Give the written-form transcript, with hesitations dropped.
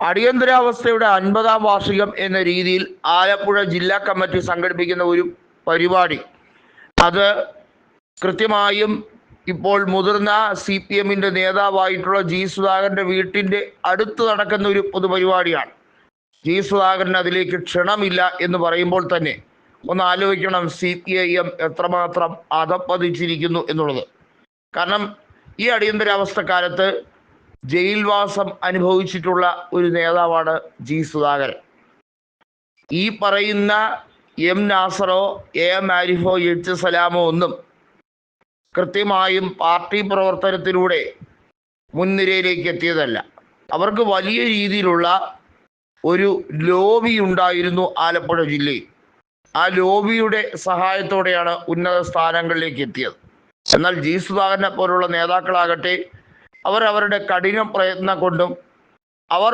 അടിയന്തരാവസ്ഥയുടെ 50-ാം വാർഷികം എന്ന രീതിയിൽ ആലപ്പുഴ ജില്ലാ കമ്മിറ്റി സംഘടിപ്പിക്കുന്ന ഒരു പരിപാടി, അത് കൃത്യമായും ഇപ്പോൾ മുതിർന്ന CPM-ന്റെ നേതാവായിട്ടുള്ള ജി സുധാകരൻ്റെ വീട്ടിൻ്റെ അടുത്ത് നടക്കുന്ന ഒരു പൊതുപരിപാടിയാണ്. ജി സുധാകരൻ അതിലേക്ക് ക്ഷണമില്ല എന്ന് പറയുമ്പോൾ തന്നെ ഒന്ന് ആലോചിക്കണം CPIM എത്രമാത്രം അധപ്പതിച്ചിരിക്കുന്നു എന്നുള്ളത്. കാരണം ഈ അടിയന്തരാവസ്ഥക്കാലത്ത് ജയിൽവാസം അനുഭവിച്ചിട്ടുള്ള ഒരു നേതാവാണ് ജി സുധാകരൻ. ഈ പറയുന്ന M നാസറോ AM ആരിഫോ H സലാമോ ഒന്നും കൃത്യമായും പാർട്ടി പ്രവർത്തനത്തിലൂടെ മുൻനിരയിലേക്ക് എത്തിയതല്ല. അവർക്ക് വലിയ രീതിയിലുള്ള ഒരു ലോബി ഉണ്ടായിരുന്നു ആലപ്പുഴ ജില്ലയിൽ. ആ ലോബിയുടെ സഹായത്തോടെയാണ് ഉന്നത സ്ഥാനങ്ങളിലേക്ക് എത്തിയത്. എന്നാൽ ജി സുധാകരനെ പോലുള്ള നേതാക്കളാകട്ടെ, അവരുടെ കഠിന പ്രയത്നം കൊണ്ടും അവർ